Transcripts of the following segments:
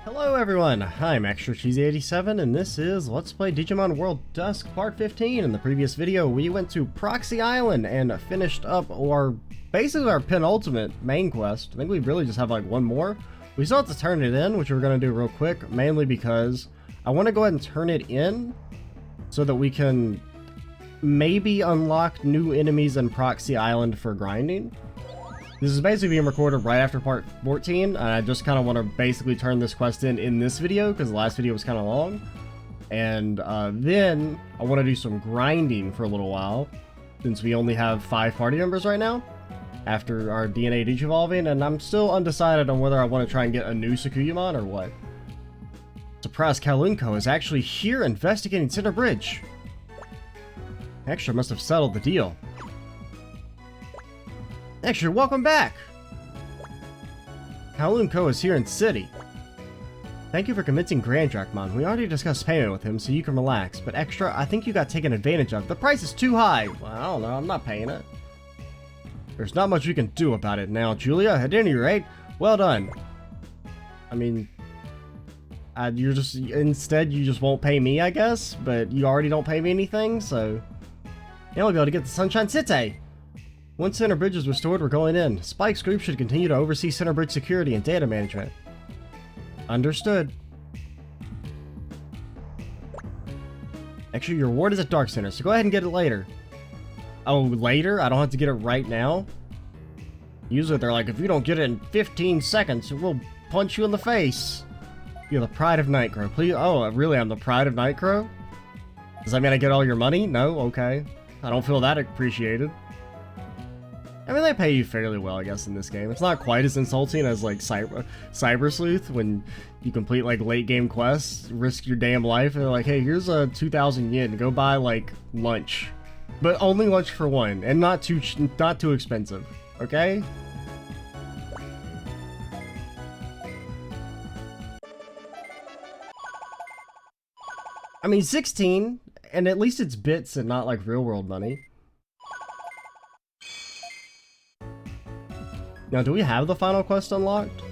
Hello everyone, I'm Extra Cheesy 87 and this is Let's Play Digimon World Dusk Part 15. In the previous video we went to Proxy Island and finished up basically our penultimate main quest. I think we really just have like one more. We still have to turn it in, which we're going to do real quick, mainly because I want to go ahead and turn it in so that we can maybe unlock new enemies in Proxy Island for grinding. This is basically being recorded right after part 14, and I just kind of want to basically turn this quest in this video, because the last video was kind of long. And then I want to do some grinding for a little while, since we only have 5 party members right now, after our DNA digivolving, and I'm still undecided on whether I want to try and get a new Sakuyamon or what. Surprise, Kalunko is actually here investigating Center Bridge. Extra must have settled the deal. Extra, welcome back! Kowloon Ko is here in city. Thank you for convincing Grand Drakmon. We already discussed payment with him, so you can relax. But Extra, I think you got taken advantage of. The price is too high. Well, I don't know, I'm not paying it. There's not much we can do about it now, Julia. At any rate, well done. I mean, instead you just won't pay me, I guess. But you already don't pay me anything, so now we'll be able to get the Sunshine City. Once Center Bridge is restored, we're going in. Spike's group should continue to oversee Center Bridge security and data management. Understood. Actually, your reward is at Dark Center, so go ahead and get it later. Oh, later? I don't have to get it right now? Usually they're like, if you don't get it in 15 seconds, we'll punch you in the face. You're the pride of Nightcrow. Please. Oh, really? I'm the pride of Nightcrow? Does that mean I get all your money? No? Okay. I don't feel that appreciated. I mean, they pay you fairly well, I guess, in this game. It's not quite as insulting as, like, Cyber Sleuth, when you complete, like, late-game quests, risk your damn life, and they're like, hey, here's a 2,000 yen, go buy, like, lunch. But only lunch for one, and not too expensive, okay? I mean, 16, and at least it's bits and not, like, real-world money. Now, do we have the final quest unlocked?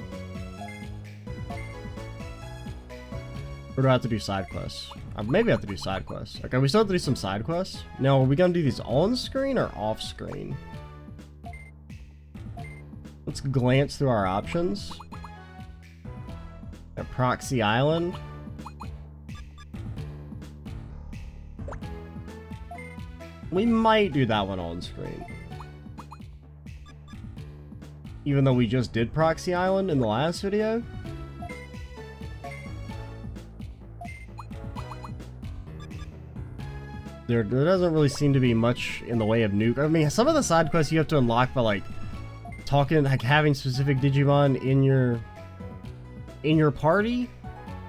Or do I have to do side quests? Maybe I have to do side quests. Okay, we still have to do some side quests. Now, are we gonna do these on screen or off screen? Let's glance through our options. At Proxy Island. We might do that one on screen. Even though we just did Proxy Island in the last video. There doesn't really seem to be much in the way of new. I mean, some of the side quests you have to unlock by like talking, like having specific Digimon in your party,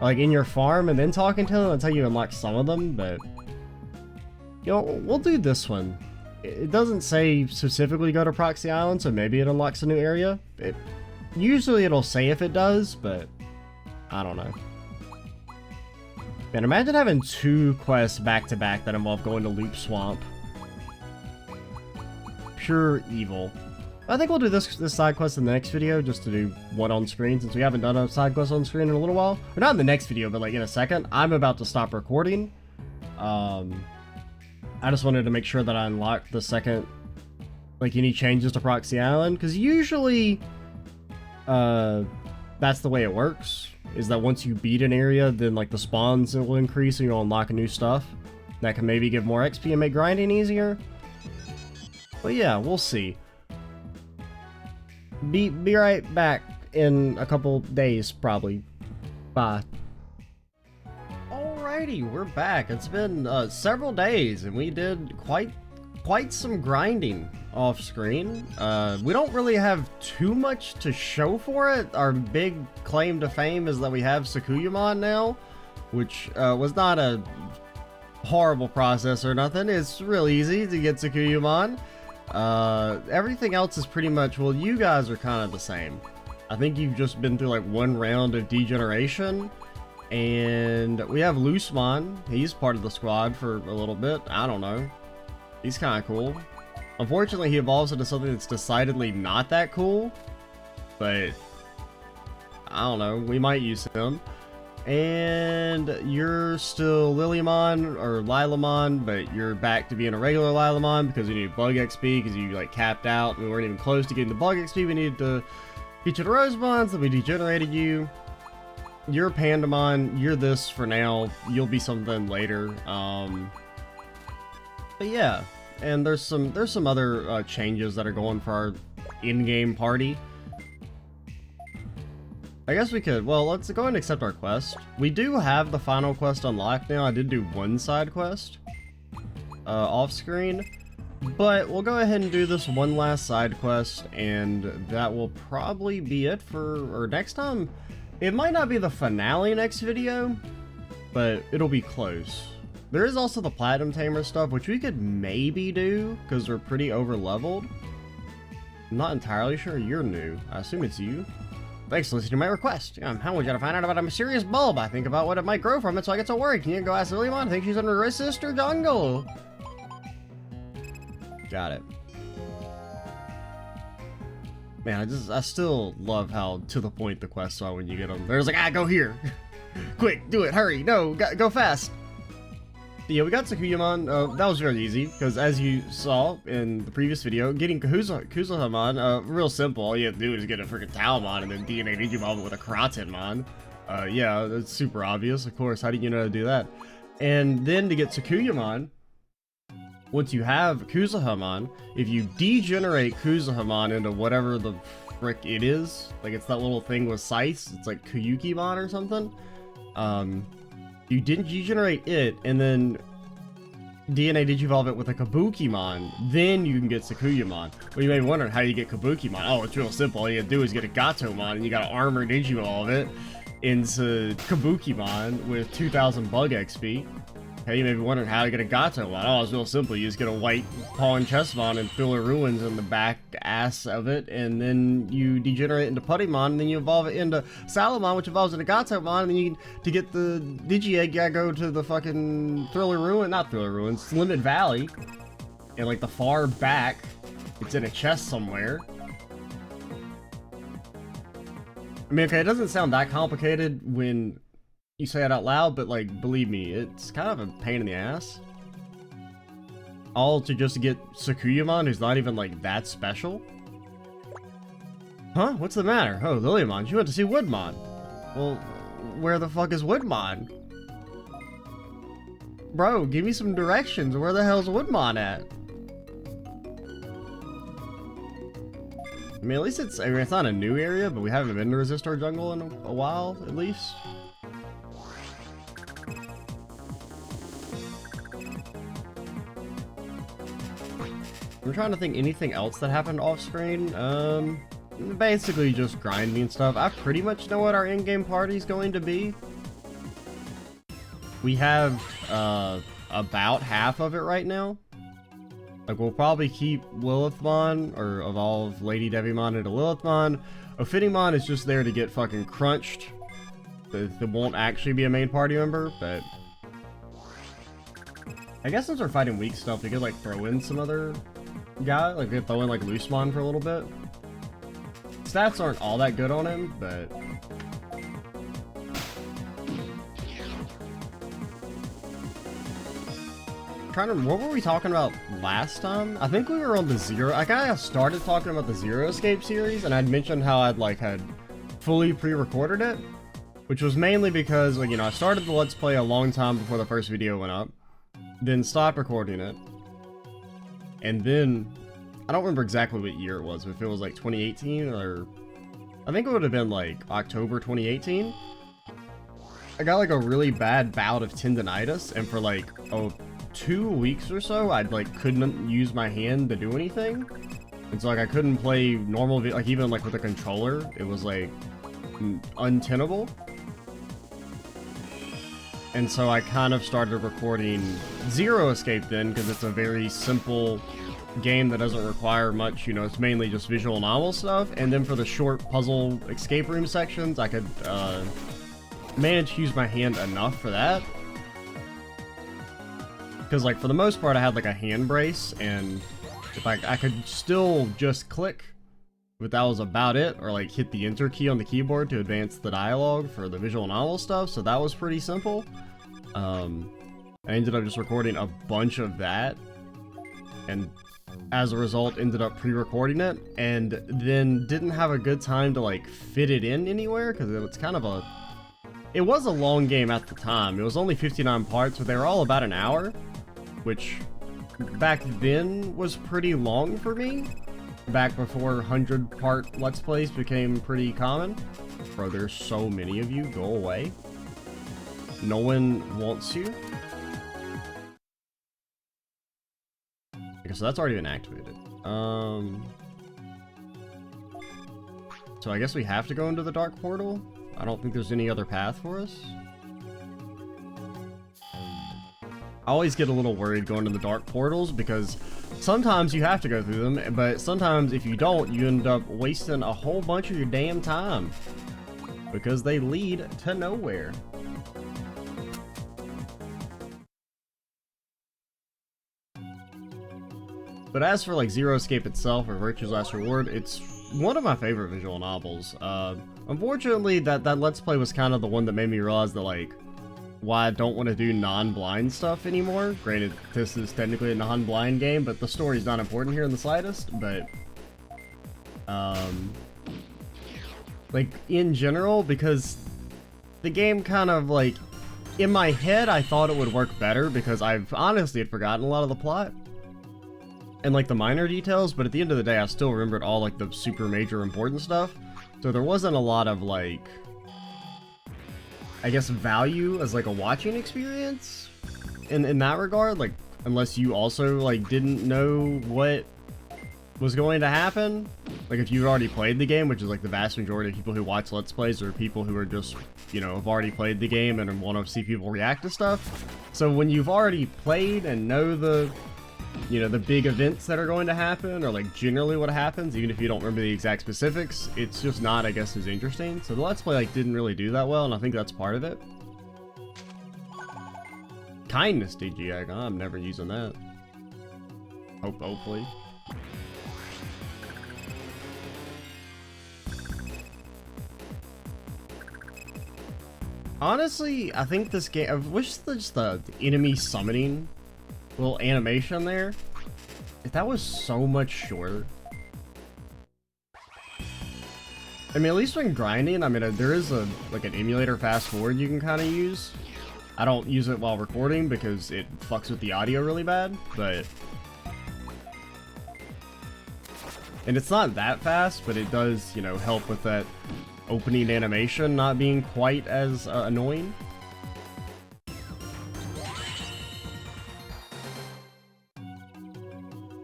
or, like in your farm, and then talking to them. That's how you unlock some of them. But you know, we'll do this one. It doesn't say specifically go to Proxy Island, so maybe it unlocks a new area. Usually it'll say if it does, but I don't know. Man, imagine having 2 quests back-to-back that involve going to Loop Swamp. Pure evil. I think we'll do this side quest in the next video, just to do one on screen, since we haven't done a side quest on screen in a little while. Or not in the next video, but like in a second. I'm about to stop recording. I just wanted to make sure that I unlocked the second, like, any changes to Proxy Island, because usually, that's the way it works, is that once you beat an area, then, like, the spawns will increase and you'll unlock new stuff. That can maybe give more XP and make grinding easier. But yeah, we'll see. Be right back in a couple days, probably. Bye. Alrighty, we're back. It's been several days, and we did quite some grinding off screen. We don't really have too much to show for it. Our big claim to fame is that we have Sakuyamon now, which was not a horrible process or nothing. It's real easy to get Sakuyamon. Everything else is pretty much, well, you guys are kind of the same. I think you've just been through like one round of degeneration. And we have Loosemon. He's part of the squad for a little bit. I don't know. He's kind of cool. Unfortunately, he evolves into something that's decidedly not that cool. But I don't know, we might use him. And you're still Lilymon or Lilamon, but you're back to being a regular Lilamon because you need bug XP because you like capped out. We weren't even close to getting the bug XP. We needed to get you the Rosemons, then we degenerated you. You're Pandamon. You're this for now. You'll be something later. But yeah, and there's some other changes that are going for our in-game party. I guess we could, well, let's go ahead and accept our quest. We do have the final quest unlocked now. I did do one side quest off screen, but we'll go ahead and do this one last side quest, and that will probably be it for, or next time. It might not be the finale next video, but it'll be close. There is also the Platinum Tamer stuff, which we could maybe do, because we're pretty over-leveled. I'm not entirely sure. You're new. I assume it's you. Thanks for listening to my request. How would you find out about a mysterious bulb? I think about what it might grow from it, so I get so worried. Can you go ask Lilymon? I think she's under her sister jungle. Got it. Man, I still love how to the point the quests are when you get them. There's like, go here. Quick, do it, hurry, no, go fast. Yeah, we got Sakuyamon. That was very easy, because as you saw in the previous video, getting Kuzuhamon, real simple. All you have to do is get a freaking Talmon and then DNA Digimon with a Kratenmon. Yeah, that's super obvious, of course. How do you know how to do that? And then to get Sakuyamon, once you have Kuzuhamon, if you degenerate Kuzuhamon into whatever the frick it is, like it's that little thing with scythes, it's like Kuyukimon or something, you didn't degenerate it, and then DNA Digivolve it with a Kabukimon, then you can get Sakuyamon. Well, you may be wondering how you get Kabukimon. Oh, it's real simple. All you have to do is get a Gatomon, and you gotta armor Digivolve it into Kabukimon with 2000 bug XP. Hey, you may be wondering how to get a Gatomon. Oh, it's real simple. You just get a white Pawn Chessmon and fill the ruins in the back ass of it, and then you degenerate into Puttymon, and then you evolve it into Salamon, which evolves into Gatomon, and then you, to get the Digi-Egg, you gotta go to the fucking not Thriller Ruins, Limit Valley, and like the far back, it's in a chest somewhere. I mean, okay, it doesn't sound that complicated when you say it out loud, but like, believe me, it's kind of a pain in the ass. All to just get Sakuyamon, who's not even like that special. Huh? What's the matter? Oh, Lilymon, you went to see Woodmon. Well, where the fuck is Woodmon? Bro, give me some directions. Where the hell's Woodmon at? I mean, at least it's not a new area, but we haven't been to Resistor Jungle in a while, at least. I'm trying to think anything else that happened off screen. Basically just grinding and stuff. I pretty much know what our in-game party is going to be. We have about half of it right now. Like, we'll probably keep Lilithmon, or evolve Lady Devimon into Lilithmon. Ophidiumon is just there to get fucking crunched. It won't actually be a main party member, but I guess since we're fighting weak stuff, we could like throw in some other guy, like we could throw in like Loosemon for a little bit. Stats aren't all that good on him, but trying to remember, what were we talking about last time? I think we were on the Zero. I kind of started talking about the Zero Escape series, and I'd mentioned how I'd had fully pre-recorded it, which was mainly because, like, you know, I started the Let's Play a long time before the first video went up, then stopped recording it, and then I don't remember exactly what year it was, if it was like 2018 or I think it would have been like October 2018. I got like a really bad bout of tendonitis, and for like 2 weeks or so, I'd like couldn't use my hand to do anything, and so like I couldn't play normal, like even like with a controller, it was like untenable. And so I kind of started recording Zero Escape then, because it's a very simple game that doesn't require much, you know, it's mainly just visual novel stuff. And then for the short puzzle escape room sections, I could manage to use my hand enough for that. Because like for the most part I had like a hand brace, and if I could still just click but that was about it, or like hit the enter key on the keyboard to advance the dialogue for the visual novel stuff, so that was pretty simple. I ended up just recording a bunch of that, and as a result ended up pre-recording it, and then didn't have a good time to like fit it in anywhere, because it was kind of a... It was a long game at the time. It was only 59 parts, but they were all about an hour, which back then was pretty long for me. Back before 100-part Let's Plays became pretty common. Bro, there's so many of you. Go away. No one wants you. Okay, so that's already been activated. So I guess we have to go into the Dark Portal. I don't think there's any other path for us. I always get a little worried going to the Dark Portals because sometimes you have to go through them, but sometimes if you don't, you end up wasting a whole bunch of your damn time because they lead to nowhere. But as for like Zero Escape itself or Virtue's Last Reward, it's one of my favorite visual novels. Unfortunately, that Let's Play was kind of the one that made me realize that like why I don't want to do non-blind stuff anymore. Granted, this is technically a non-blind game, but the story's not important here in the slightest. But like in general, because the game kind of like in my head I thought it would work better because I've honestly had forgotten a lot of the plot and like the minor details, but at the end of the day I still remembered all like the super major important stuff. So there wasn't a lot of like, I guess, value as like a watching experience in that regard, like unless you also like didn't know what was going to happen. Like if you've already played the game, which is like the vast majority of people who watch Let's Plays or people who are just, you know, have already played the game and want to see people react to stuff. So when you've already played and know the, you know, the big events that are going to happen, or like generally what happens, even if you don't remember the exact specifics, it's just not, I guess, as interesting. So the Let's Play like didn't really do that well, and I think that's part of it. Kindness DG, I'm never using that. Hopefully. Honestly, I think this game, I wish just the enemy summoning little animation there, if that was so much shorter. I mean, at least when grinding, I mean, there is a like an emulator fast forward you can kind of use. I don't use it while recording because it fucks with the audio really bad, but... And it's not that fast, but it does, you know, help with that opening animation not being quite as annoying.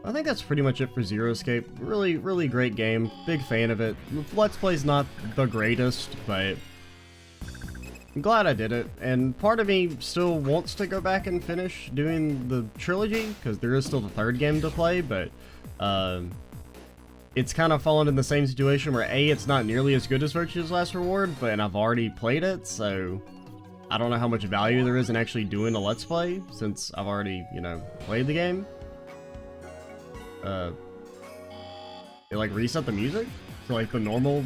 I think that's pretty much it for Zero Escape. Really, really great game. Big fan of it. Let's Play's not the greatest, but I'm glad I did it. And part of me still wants to go back and finish doing the trilogy, because there is still the third game to play, but it's kind of fallen in the same situation where A, it's not nearly as good as Virtue's Last Reward, and I've already played it, so I don't know how much value there is in actually doing a Let's Play, since I've already, you know, played the game. It like reset the music to like the normal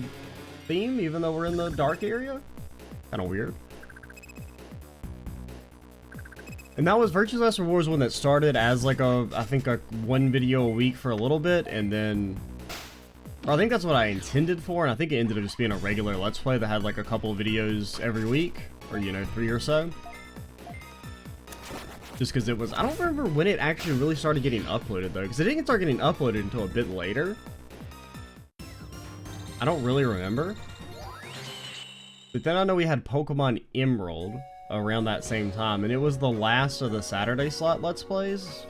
theme, even though we're in the dark area. Kind of weird. And that was Virtue's Last Reward was one that started as like a, I think a one video a week for a little bit, and then, or I think that's what I intended for, and I think it ended up just being a regular Let's Play that had like a couple of videos every week, or you know, 3 or so. Just because it was, I don't remember when it actually really started getting uploaded though, because it didn't start getting uploaded until a bit later. I don't really remember. But then I know we had Pokemon Emerald around that same time, and it was the last of the Saturday slot Let's Plays.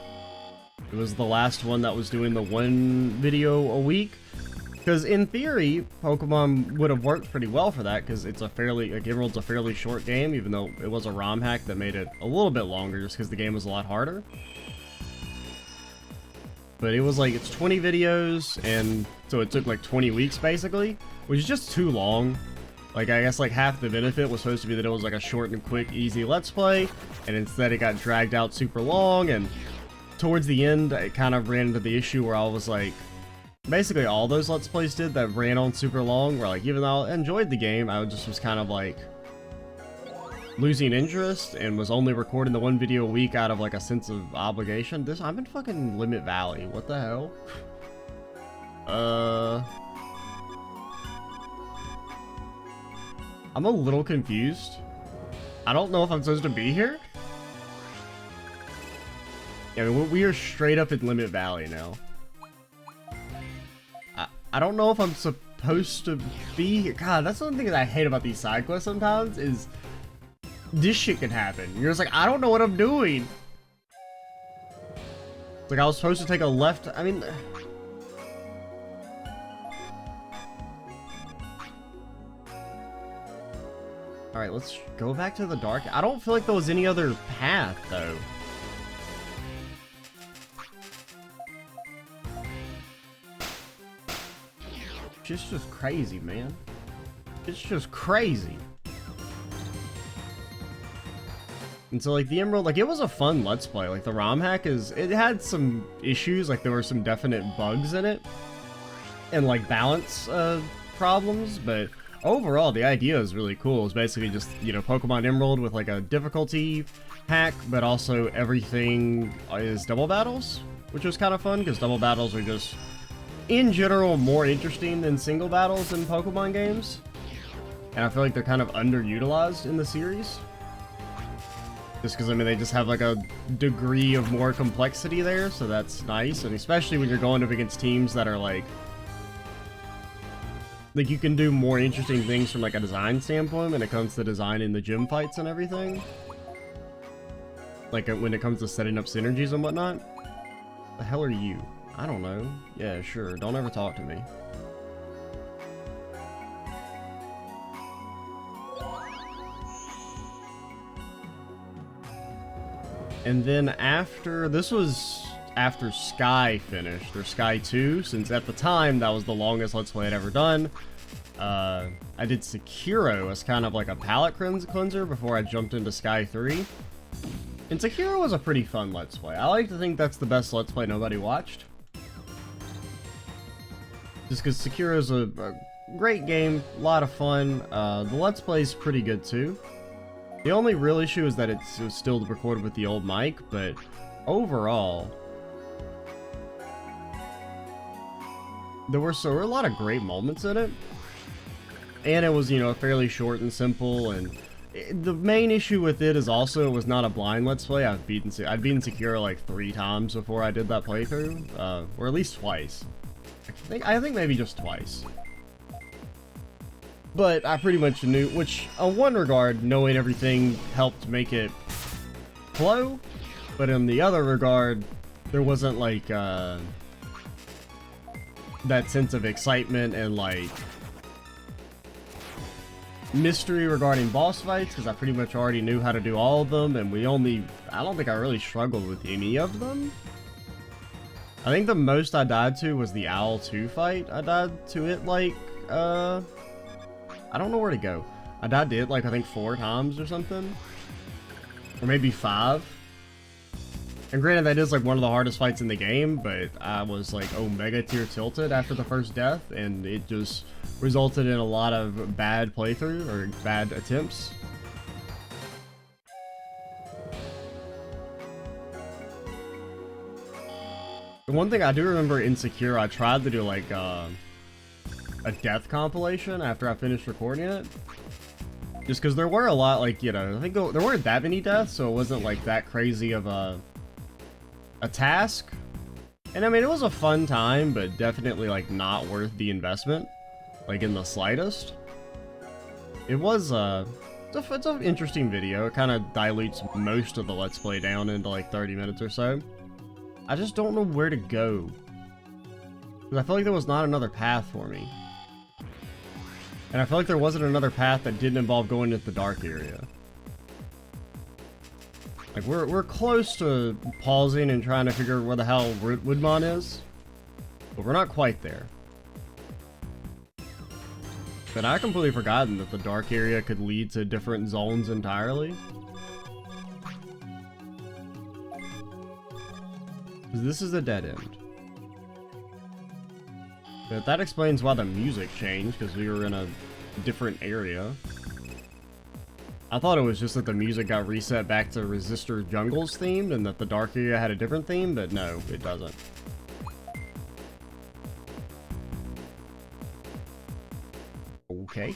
It was the last one that was doing the one video a week. Because in theory, Pokemon would have worked pretty well for that, because it's a fairly, like, Emerald's a fairly short game, even though it was a ROM hack that made it a little bit longer, just because the game was a lot harder. But it was like, it's 20 videos, and so it took like 20 weeks basically, which is just too long. Like, I guess like half the benefit was supposed to be that it was like a short and quick, easy Let's Play, and instead it got dragged out super long, and towards the end, it kind of ran into the issue where I was like, basically all those Let's Plays did that ran on super long, where like even though I enjoyed the game, I just was kind of like losing interest and was only recording the one video a week out of like a sense of obligation. I'm in fucking Limit Valley. What the hell? I'm a little confused. I don't know if I'm supposed to be here. Yeah, I mean, we are straight up in Limit Valley now. I don't know if I'm supposed to be here. God, that's one thing that I hate about these side quests sometimes is this shit can happen. You're just like, I don't know what I'm doing. It's like I was supposed to take a left. I mean, all right, let's go back to the dark. I don't feel like there was any other path though. It's just crazy, man. It's just crazy. And so like the Emerald, like it was a fun Let's Play. Like the ROM hack it had some issues, like there were some definite bugs in it. And like balance problems, but overall the idea is really cool. It's basically just, you know, Pokemon Emerald with like a difficulty hack, but also everything is double battles, which was kind of fun because double battles are just in general more interesting than single battles in Pokemon games. And I feel like they're kind of underutilized in the series. Just because, I mean, they just have like a degree of more complexity there, so that's nice. And especially when you're going up against teams that are like you can do more interesting things from like a design standpoint when it comes to designing the gym fights and everything. Like when it comes to setting up synergies and whatnot. The hell are you? I don't know. Yeah, sure. Don't ever talk to me. And then after, this was after Sky finished, or Sky 2, since at the time that was the longest Let's Play I'd ever done. I did Sekiro as kind of like a palate cleanser before I jumped into Sky 3. And Sekiro was a pretty fun Let's Play. I like to think that's the best Let's Play nobody watched. Just because Sekiro is a great game, a lot of fun. The Let's Play is pretty good too. The only real issue is that it was still recorded with the old mic, but overall, there were a lot of great moments in it. And it was, you know, fairly short and simple, and the main issue with it is also it was not a blind Let's Play. I'd beaten Sekiro like 3 times before I did that playthrough, or at least twice. I think maybe just twice. But I pretty much knew, which on one regard, knowing everything helped make it flow, but in the other regard, there wasn't like that sense of excitement and like mystery regarding boss fights, because I pretty much already knew how to do all of them, and I don't think I really struggled with any of them. I think the most I died to was the Owl 2 fight. I died to it like, I don't know where to go. I died to it like I think 4 times or something. Or maybe 5. And granted that is like one of the hardest fights in the game, but I was like Omega tier tilted after the first death, and it just resulted in a lot of bad playthrough, or bad attempts. The one thing I do remember in Sekiro, I tried to do like a death compilation after I finished recording it. Just because there were a lot, like, you know, I think there weren't that many deaths, so it wasn't like that crazy of a task. And I mean, it was a fun time, but definitely like not worth the investment, like in the slightest. It was it's an interesting video. It kind of dilutes most of the Let's Play down into like 30 minutes or so. I just don't know where to go, because I feel like there was not another path for me. And I feel like there wasn't another path that didn't involve going into the dark area. Like, we're close to pausing and trying to figure out where the hell Woodmon is, but we're not quite there. But I completely forgotten that the dark area could lead to different zones entirely. This is a dead end. But that explains why the music changed, because we were in a different area. I thought it was just that the music got reset back to Resistor Jungle's theme, and that the dark area had a different theme, but no, it doesn't. Okay.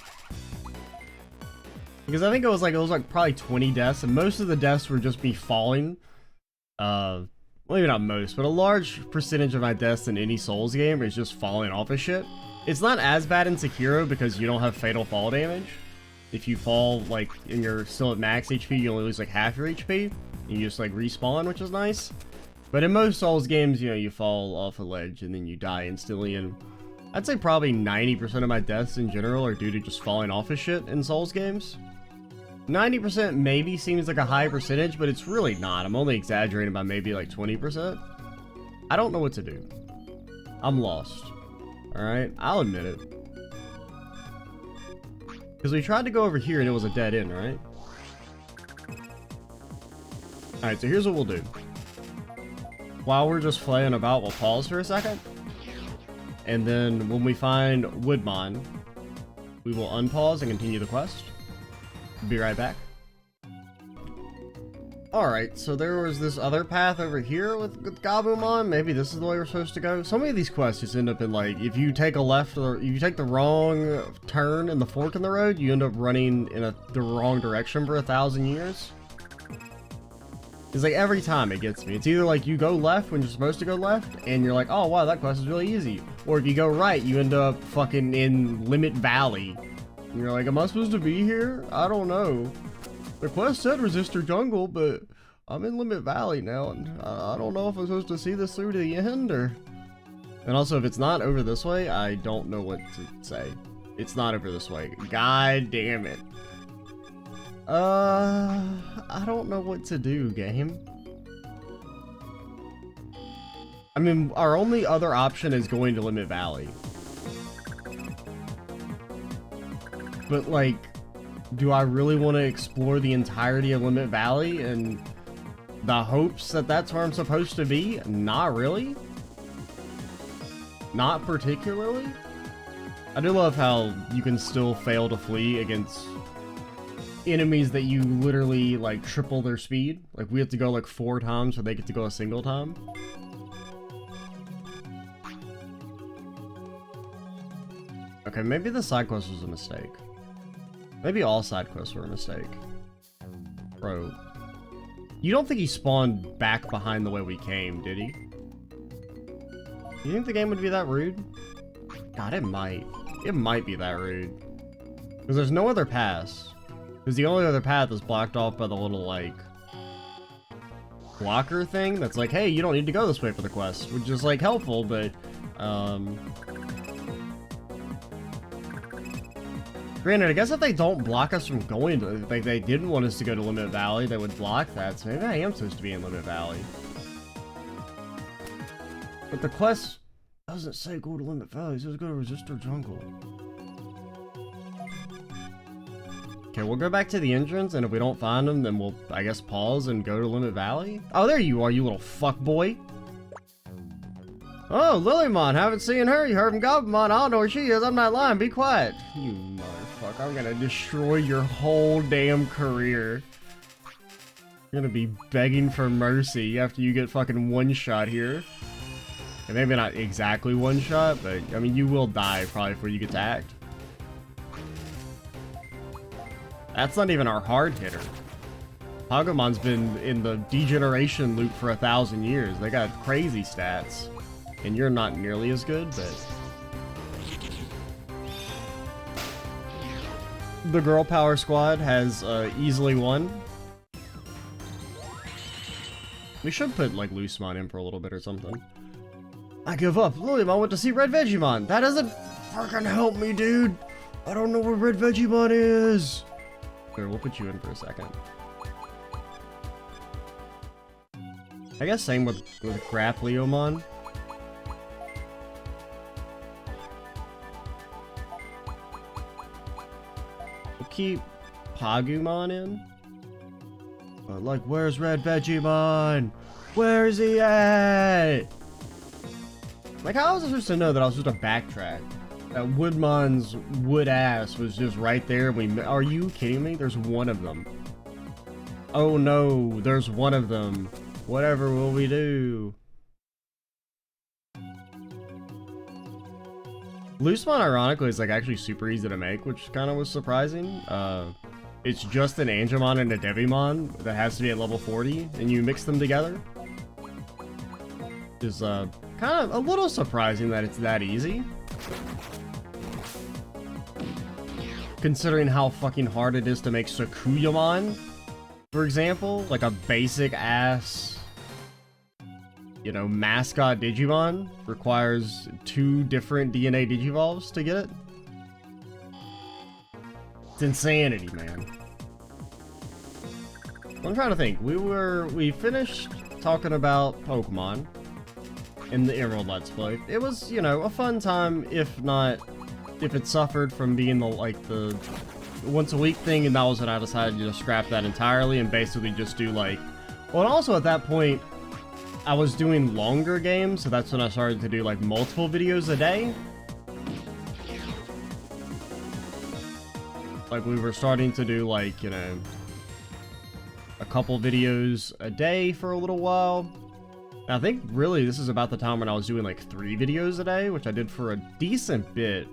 Because I think it was like probably 20 deaths, and most of the deaths were just me falling. Well, maybe not most, but a large percentage of my deaths in any Souls game is just falling off of shit. It's not as bad in Sekiro because you don't have fatal fall damage. If you fall, like, and you're still at max HP, you only lose, like, half your HP. And you just, like, respawn, which is nice. But in most Souls games, you know, you fall off a ledge and then you die instantly. And I'd say probably 90% of my deaths in general are due to just falling off of shit in Souls games. 90% maybe seems like a high percentage, but it's really not. I'm only exaggerating by maybe, like, 20%. I don't know what to do. I'm lost. Alright? I'll admit it. Because we tried to go over here and it was a dead end, right? Alright, so here's what we'll do. While we're just playing about, we'll pause for a second. And then when we find Woodmon, we will unpause and continue the quest. Be right back. Alright, so there was this other path over here with Gabumon. Maybe this is the way we're supposed to go. So many of these quests just end up in, like, if you take a left or if you take the wrong turn in the fork in the road, you end up running in the wrong direction for 1,000 years. It's like every time it gets me. It's either like you go left when you're supposed to go left, and you're like, oh wow, that quest is really easy. Or if you go right, you end up fucking in Limit Valley. And you're like, am I supposed to be here? I don't know. The quest said Resistor Jungle, but I'm in Limit Valley now, and I don't know if I'm supposed to see this through to the end, or... And also, if it's not over this way, I don't know what to say. It's not over this way. God damn it. I don't know what to do, game. I mean, our only other option is going to Limit Valley. But, like... Do I really want to explore the entirety of Limit Valley and the hopes that that's where I'm supposed to be? Not really. Not particularly. I do love how you can still fail to flee against enemies that you literally, like, triple their speed. Like, we have to go, like, 4 times so they get to go a single time. Okay, maybe the side quest was a mistake. Maybe all side quests were a mistake. Bro. You don't think he spawned back behind the way we came, did he? You think the game would be that rude? God, it might. It might be that rude. Because there's no other paths. Because the only other path is blocked off by the little, like... blocker thing that's like, hey, you don't need to go this way for the quest. Which is, like, helpful, but... Granted, I guess if they don't block us from going to, like, they didn't want us to go to Limit Valley, they would block that, so maybe I am supposed to be in Limit Valley. But the quest doesn't say go to Limit Valley, it says go to Resistor Jungle. Okay, we'll go back to the entrance, and if we don't find them, then we'll, I guess, pause and go to Limit Valley. Oh, there you are, you little fuckboy. Oh, Lilymon, haven't seen her. You heard from Gabumon. I don't know where she is. I'm not lying. Be quiet. You motherfucker. I'm gonna destroy your whole damn career. You're gonna be begging for mercy after you get fucking one shot here. And maybe not exactly one shot, but, I mean, you will die probably before you get to act. That's not even our hard hitter. Pagumon's been in the degeneration loop for 1,000 years. They got crazy stats. And you're not nearly as good, but... The Girl Power Squad has easily won. We should put, like, Loosemon in for a little bit or something. I give up. Lilymon went to see Red Vegiemon. That doesn't fucking help me, dude. I don't know where Red Vegiemon is. Here, we'll put you in for a second. I guess same with Grapleomon. Keep Pagumon in? But like, where's Red Vegiemon? Where's he at? Like, how was I supposed to know that I was supposed to backtrack? That Woodmon's wood ass was just right there. Are you kidding me? There's one of them. Oh no, there's one of them. Whatever will we do? Loosemon, ironically, is like actually super easy to make, which kind of was surprising. It's just an Angemon and a Devimon that has to be at level 40, and you mix them together. Is kind of a little surprising that it's that easy, considering how fucking hard it is to make Sakuyamon, for example, like a basic ass, you know, mascot Digimon requires 2 different DNA Digivolves to get it. It's insanity, man. I'm trying to think. We finished talking about Pokemon in the Emerald Let's Play. It was, you know, a fun time, if it suffered from being the once a week thing, and that was when I decided to just scrap that entirely and basically just do like, well, and also at that point, I was doing longer games, so that's when I started to do like multiple videos a day. Like we were starting to do like, you know, a couple videos a day for a little while. And I think really this is about the time when I was doing like 3 videos a day, which I did for a decent bit.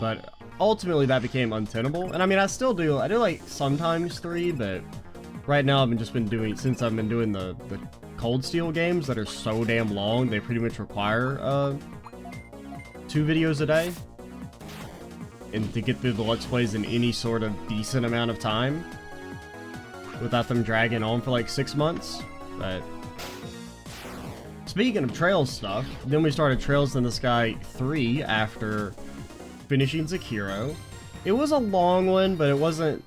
But ultimately that became untenable. And I mean, I do like sometimes 3, but right now since I've been doing the Cold Steel games that are so damn long, they pretty much require 2 videos a day. And to get through the Let's Plays in any sort of decent amount of time without them dragging on for like 6 months. But speaking of Trails stuff, then we started Trails in the Sky 3 after finishing Zakiro. It was a long one, but it wasn't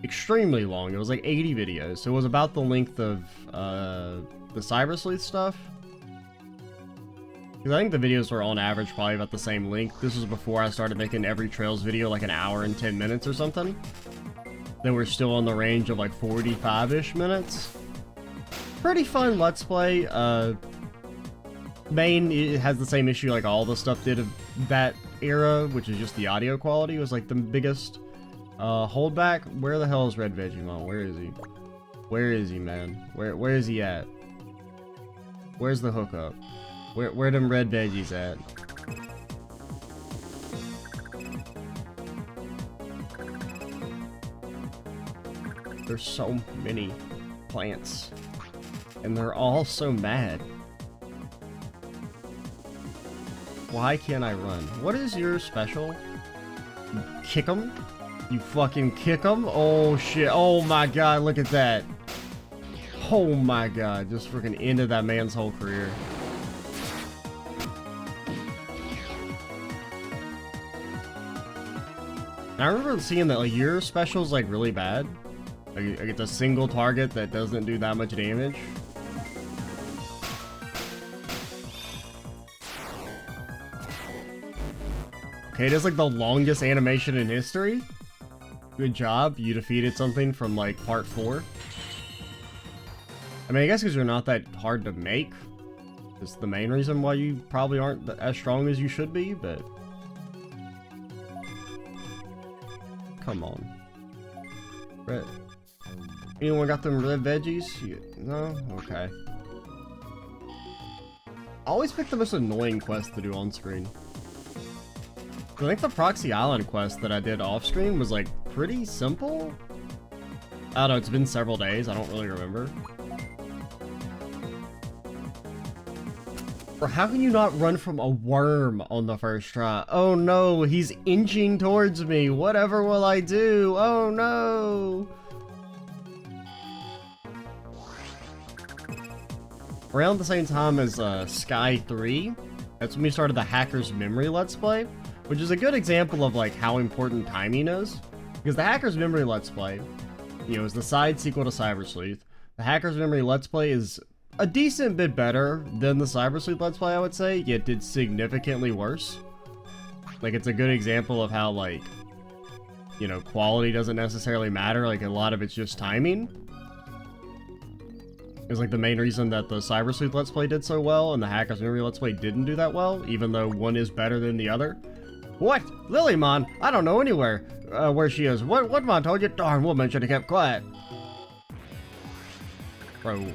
extremely long. It was like 80 videos, so it was about the length of the Cyber Sleuth stuff. Because I think the videos were on average probably about the same length. This was before I started making every Trails video like an hour and 10 minutes or something. Then we're still on the range of like 45-ish minutes. Pretty fun Let's Play. Main, it has the same issue like all the stuff did of that era, which is just the audio quality was like the biggest holdback. Where the hell is Red Vegemon? Where is he? Where is he, man? Where is he at? Where's the hookup? Where them red veggies at? There's so many plants, and they're all so mad. Why can't I run? What is your special? You kick 'em? You fucking kick 'em? Oh shit! Oh my god! Look at that! Oh my god! Just freaking ended that man's whole career. And I remember seeing that like your special's like really bad. Like it's a single target that doesn't do that much damage. Okay, it is like the longest animation in history. Good job, you defeated something from like part 4. I mean, I guess because you're not that hard to make. It's the main reason why you probably aren't as strong as you should be, but... Come on. Red. Anyone got them red veggies? No? Okay. I always pick the most annoying quest to do on screen. I think the Proxy Island quest that I did off screen was like pretty simple. I don't know, it's been several days, I don't really remember. Or how can you not run from a worm on the first try? Oh no, he's inching towards me. Whatever will I do? Oh no. Around the same time as Sky 3, that's when we started the Hacker's Memory Let's Play, which is a good example of like how important timing is. Because the Hacker's Memory Let's Play, you know, is the side sequel to Cyber Sleuth. The Hacker's Memory Let's Play is a decent bit better than the Cyber Sleuth Let's Play, I would say, yet did significantly worse. Like, it's a good example of how, like, you know, quality doesn't necessarily matter, like, a lot of it's just timing. is like the main reason that the Cyber Sleuth Let's Play did so well and the Hacker's Memory Let's Play didn't do that well, even though one is better than the other. What? Lilymon? I don't know anywhere where she is. What Mon told you? Darn woman should have kept quiet. Bro,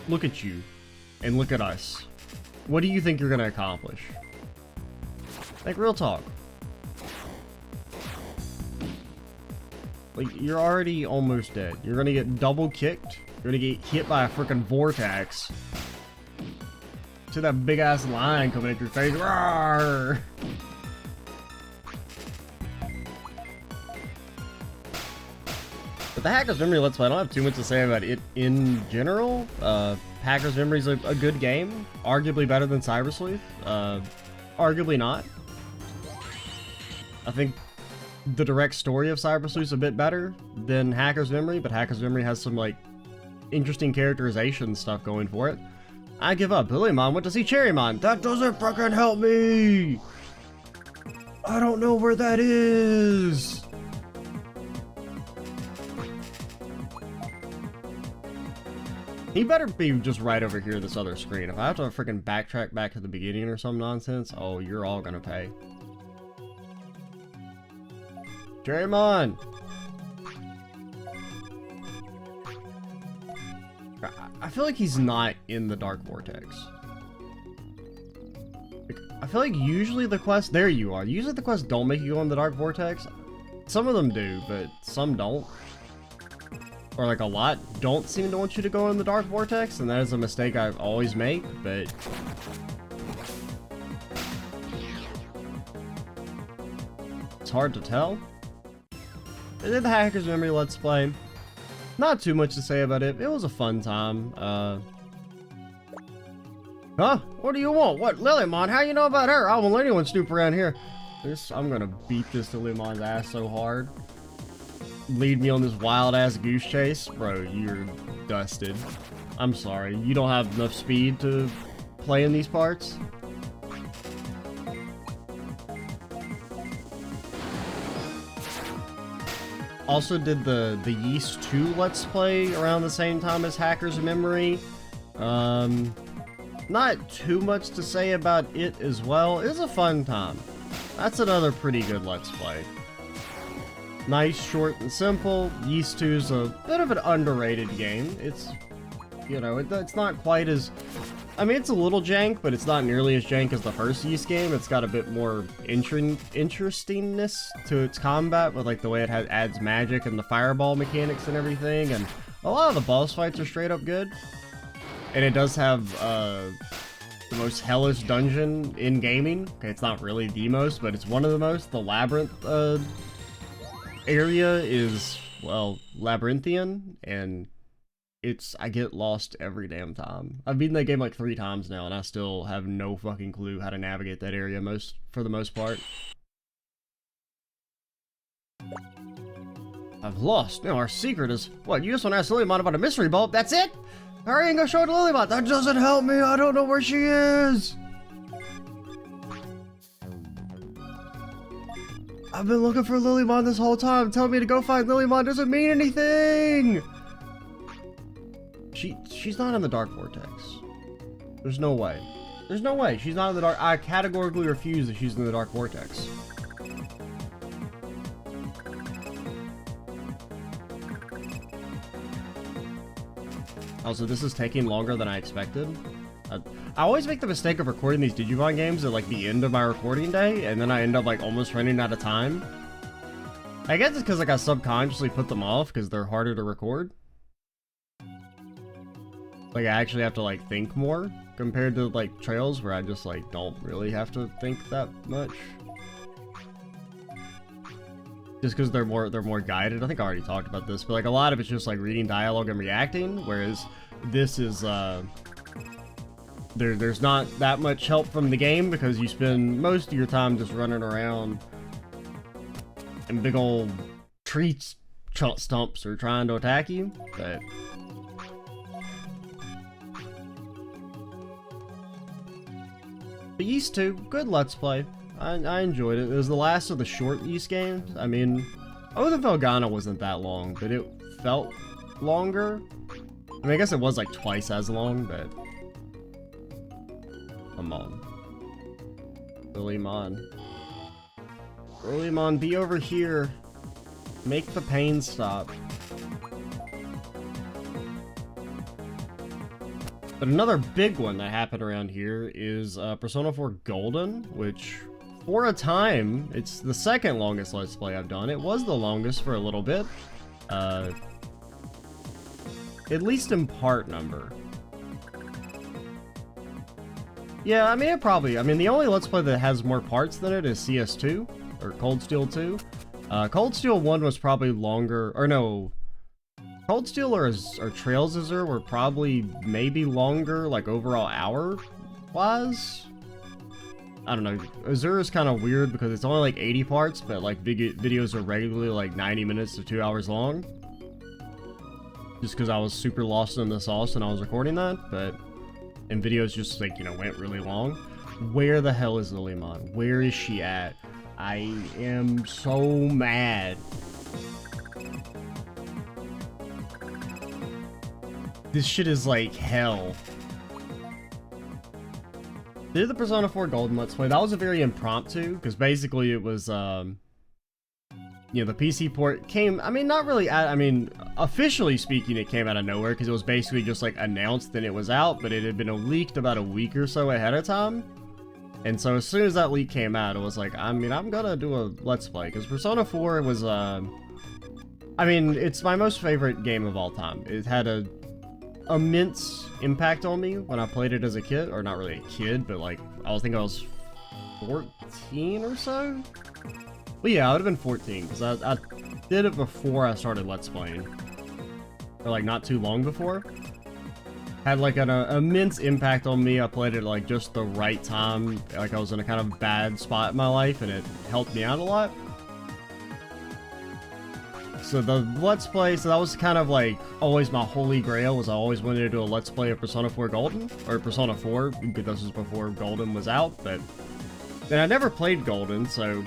look at you. And look at us. What do you think you're gonna accomplish? Like, real talk. Like, you're already almost dead. You're gonna get double kicked. You're gonna get hit by a freaking vortex. See that big ass line coming at your face. Roar! But the Hacker's Memory Let's Play, I don't have too much to say about it in general. Hacker's Memory is a good game. Arguably better than Cyber Sleuth. Arguably not. I think the direct story of Cyber Sleuth is a bit better than Hacker's Memory, but Hacker's Memory has some, like, interesting characterization stuff going for it. I give up. Lilymon went to see Cherrymon. That doesn't fucking help me! I don't know where that is! He better be just right over here, this other screen. If I have to freaking backtrack back to the beginning or some nonsense, oh, you're all gonna pay. Cherrymon! I feel like he's not in the Dark Vortex. I feel like usually the quests... There you are. Usually the quests don't make you go in the Dark Vortex. Some of them do, but some don't. Or like a lot don't seem to want you to go in the Dark Vortex, and that is a mistake I always make, but... It's hard to tell. I did the Hacker's Memory Let's Play. Not too much to say about it. It was a fun time. Huh? What do you want? What? Lilymon? How you know about her? I won't let anyone snoop around here. I'm gonna beat this Lilymon's ass so hard. Lead me on this wild-ass goose chase? Bro, you're dusted. I'm sorry. You don't have enough speed to play in these parts? Also did the Yeast 2 Let's Play around the same time as Hacker's Memory. Not too much to say about it as well. It was a fun time. That's another pretty good Let's Play. Nice, short, and simple. Yeast 2 is a bit of an underrated game. It's, you know, it's not quite as... I mean, it's a little jank, but it's not nearly as jank as the first Yeast game. It's got a bit more interestingness to its combat, with like the way it adds magic and the fireball mechanics and everything. And a lot of the boss fights are straight up good. And it does have the most hellish dungeon in gaming. Okay, it's not really the most, but it's one of the most. The Labyrinth area is, well, labyrinthian, and I get lost every damn time. I've beaten that game like 3 times now, and I still have no fucking clue how to navigate that area for the most part. I've lost. Now our secret is, what, you just want to ask Lilymon about a mystery bulb? That's it? Hurry and go show it to Lilymon. That doesn't help me. I don't know where she is. I've been looking for Lilymon this whole time. Telling me to go find Lilymon doesn't mean anything. She's not in the Dark Vortex. There's no way. There's no way. She's not in the Dark... I categorically refuse that she's in the Dark Vortex. Also, this is taking longer than I expected. I always make the mistake of recording these Digimon games at like the end of my recording day, and then I end up like almost running out of time. I guess it's because like I subconsciously put them off because they're harder to record. Like I actually have to like think more compared to like Trails, where I just like don't really have to think that much. Just because they're more guided. I think I already talked about this, but like a lot of it's just like reading dialogue and reacting, whereas this is there's not that much help from the game because you spend most of your time just running around and big old tree stumps are trying to attack you. But Yeast 2, good Let's Play. I enjoyed it. It was the last of the short Yeast games. I mean, Oath of Elgana wasn't that long, but it felt longer. I mean, I guess it was like twice as long, but... Come on. Digimon. Digimon, be over here. Make the pain stop. But another big one that happened around here is Persona 4 Golden, which, for a time, it's the second longest Let's Play I've done. It was the longest for a little bit. At least in part number. Yeah, I mean, the only Let's Play that has more parts than it is CS2, or Cold Steel 2. Cold Steel 1 was probably longer, or no... Cold Steel or Trails Azure were probably maybe longer, like overall hour-wise. I don't know. Azure is kind of weird because it's only like 80 parts, but like videos are regularly like 90 minutes to 2 hours long. Just because I was super lost in the sauce and I was recording that, and videos just like, you know, went really long. Where the hell is Digimon? Where is she at? I am so mad. This shit is like hell. Did the Persona 4 Golden Let's Play? That was a very impromptu, because basically it was, you know, the PC port came, I mean, not really, officially speaking, it came out of nowhere, because it was basically just, like, announced that it was out, but it had been leaked about a week or so ahead of time. And so as soon as that leak came out, it was like, I mean, I'm gonna do a Let's Play, because Persona 4 was, I mean, it's my most favorite game of all time. It had a immense impact on me when I played it as a kid, or not really a kid, but like I think I was 14 or so. Well, yeah, I would have been 14 because I did it before I started Let's Playing, or like not too long before. Had like an immense impact on me. I played it like just the right time, like I was in a kind of bad spot in my life, and it helped me out a lot. So the Let's Play, so that was kind of like always my holy grail, was I always wanted to do a Let's Play of Persona 4 Golden, or Persona 4, because this was before Golden was out, but then I never played Golden, so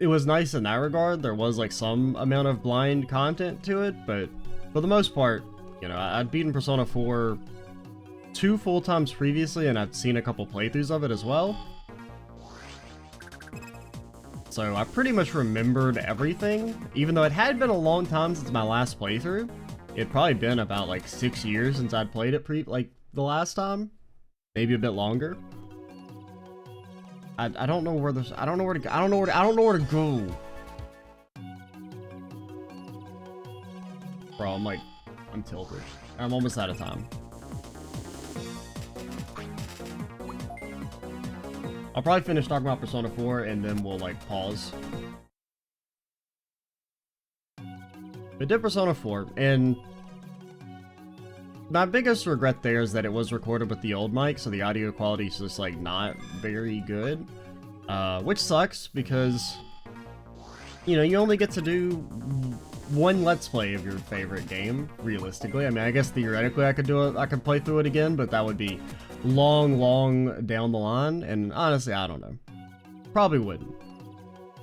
it was nice in that regard. There was like some amount of blind content to it, but for the most part, you know, I'd beaten Persona 4 2 full times previously, and I'd seen a couple playthroughs of it as well. So I pretty much remembered everything, even though it had been a long time since my last playthrough. It'd probably been about like 6 years since I'd played it the last time, maybe a bit longer. I don't know where this. I don't know where to go. I don't know where to go. Bro, I'm tilted. I'm almost out of time. I'll probably finish talking about Persona 4 and then we'll like pause. But did Persona 4, and my biggest regret there is that it was recorded with the old mic, so the audio quality is just like not very good. Which sucks because, you know, you only get to do one Let's Play of your favorite game, realistically. I mean, I guess theoretically I could play through it again, but that would be long down the line, and honestly, I don't know. Probably wouldn't.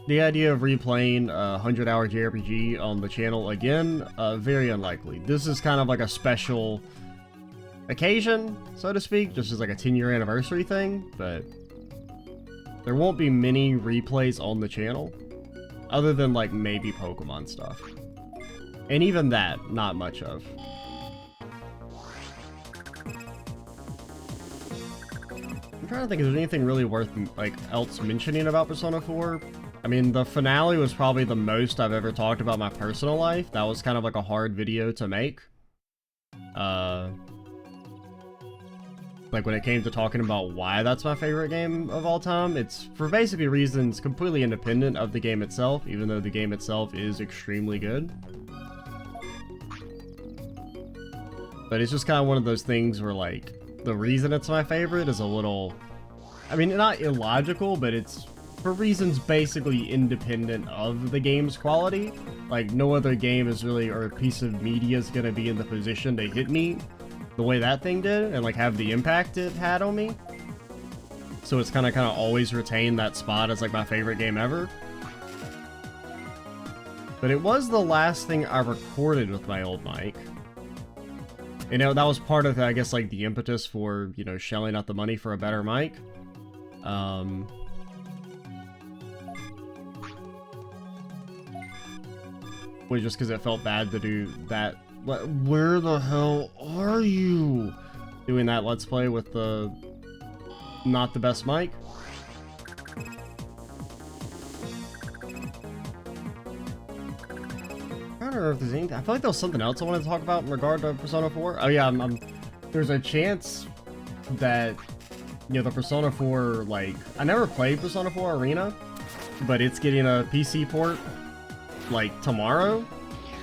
The idea of replaying a 100-hour JRPG on the channel again, very unlikely. This is kind of like a special occasion, so to speak, just as like a 10-year anniversary thing, but there won't be many replays on the channel, other than like maybe Pokemon stuff. And even that, not much of. I'm trying to think, is there anything really worth like else mentioning about Persona 4? I mean, the finale was probably the most I've ever talked about my personal life. That was kind of like a hard video to make. Like when it came to talking about why that's my favorite game of all time, it's for basically reasons completely independent of the game itself, even though the game itself is extremely good. But it's just kind of one of those things where like, the reason it's my favorite is a little, I mean, not illogical, but it's for reasons basically independent of the game's quality. Like, no other game is really, or piece of media is gonna be in the position to hit me the way that thing did, and like have the impact it had on me. So it's kind of always retained that spot as like my favorite game ever. But it was the last thing I recorded with my old mic. You know, that was part of, I guess, like the impetus for, you know, shelling out the money for a better mic. Was just because it felt bad to do that. Where the hell are you? Doing that Let's Play with the not the best mic. I don't know if there's anything. I feel like there was something else I wanted to talk about in regard to Persona 4. Oh yeah, there's a chance that, you know, the Persona 4, like, I never played Persona 4 Arena, but it's getting a PC port, like, tomorrow.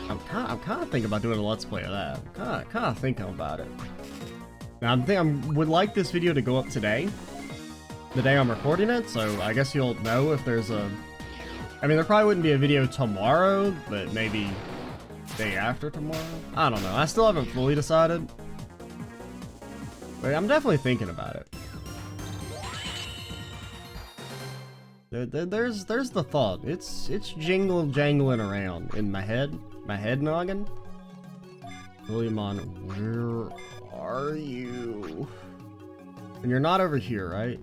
I'm kind of thinking about doing a Let's Play of that. I'm kind of thinking about it. Now, I would like this video to go up today, the day I'm recording it, so I guess you'll know if there's a... I mean, there probably wouldn't be a video tomorrow, but maybe day after tomorrow? I don't know. I still haven't fully decided. But I'm definitely thinking about it. There's the thought. It's jangling around in my head noggin. Digimon, where are you? And you're not over here, right?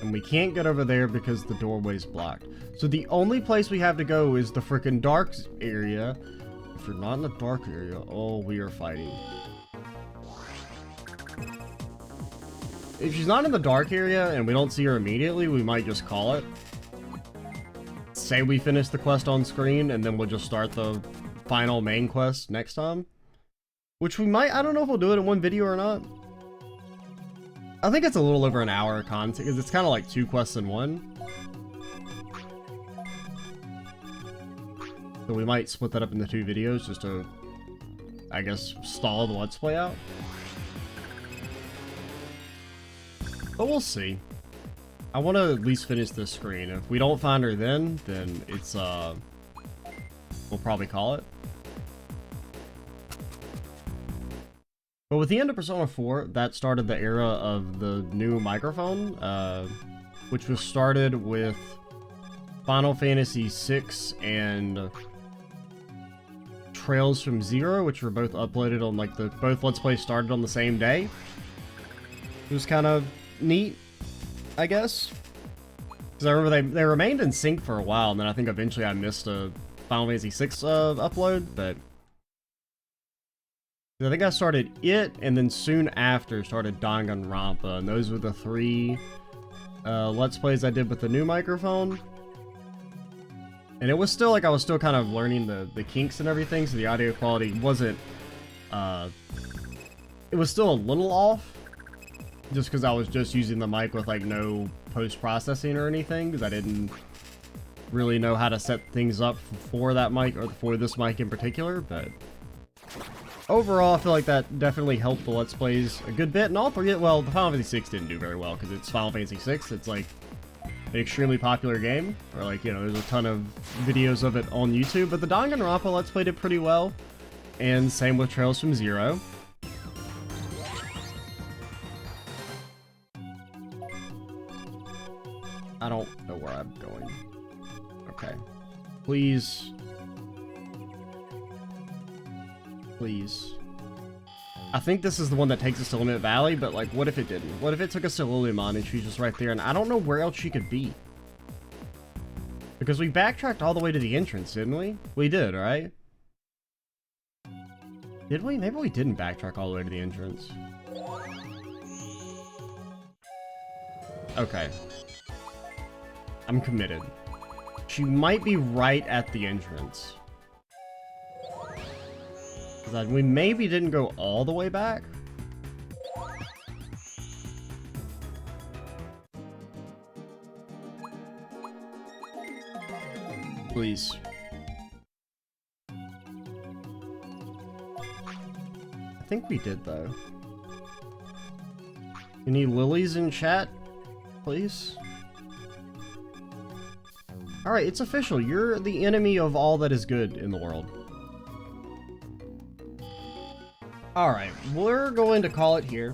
And we can't get over there because the doorway's blocked. So the only place we have to go is the frickin' dark area. If you're not in the dark area, oh, we are fighting. If she's not in the dark area and we don't see her immediately, we might just call it. Say we finish the quest on screen and then we'll just start the final main quest next time. Which we might, I don't know if we'll do it in one video or not. I think it's a little over an hour of content, because it's kind of like 2 quests in one. So we might split that up into 2 videos just to, I guess, stall the Let's Play out. But we'll see. I want to at least finish this screen. If we don't find her then it's, we'll probably call it. But with the end of Persona 4, that started the era of the new microphone, which was started with Final Fantasy VI and Trails from Zero, which were both uploaded on, like, both Let's Plays started on the same day. It was kind of neat, I guess. Because I remember they remained in sync for a while, and then I think eventually I missed a Final Fantasy VI upload, but... I think I started it, and then soon after started Danganronpa, and those were the 3 Let's Plays I did with the new microphone. And it was still like I was still kind of learning the kinks and everything, so the audio quality wasn't, it was still a little off, just because I was just using the mic with like no post-processing or anything, because I didn't really know how to set things up for that mic, or for this mic in particular, but... Overall, I feel like that definitely helped the Let's Plays a good bit, and all 3, well, the Final Fantasy VI didn't do very well, because it's Final Fantasy VI, it's like an extremely popular game, or like, you know, there's a ton of videos of it on YouTube, but the Danganronpa Let's Play did pretty well, and same with Trails from Zero. I don't know where I'm going. Okay. Please... Please. I think this is the one that takes us to Limit Valley, but like, what if it didn't? What if it took us to Lilymon and she's just right there, and I don't know where else she could be? Because we backtracked all the way to the entrance, didn't we? We did, right? Did we? Maybe we didn't backtrack all the way to the entrance. Okay. I'm committed. She might be right at the entrance. We maybe didn't go all the way back. Please. I think we did, though. Any lilies in chat, please? Alright, it's official. You're the enemy of all that is good in the world. Alright, we're going to call it here.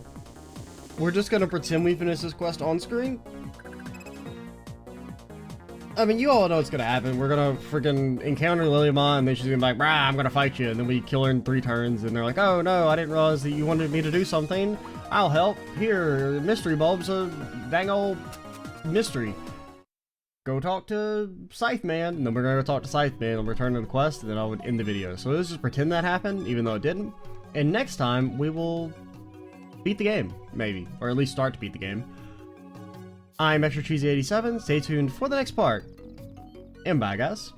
We're just going to pretend we finish this quest on screen. I mean, you all know what's gonna happen. We're gonna freaking encounter Lilymon, and then she's gonna be like, "Brah, I'm gonna fight you," and then we kill her in 3 turns, and they're like, "Oh no, I didn't realize that you wanted me to do something. I'll help. Here, mystery bulb's a dang old mystery. Go talk to Scythe Man," and then we're gonna talk to Scythe Man and return to the quest, and then I would end the video. So let's just pretend that happened, even though it didn't. And next time, we will beat the game, maybe, or at least start to beat the game. I'm Extra Cheesy 87. Stay tuned for the next part. And bye, guys.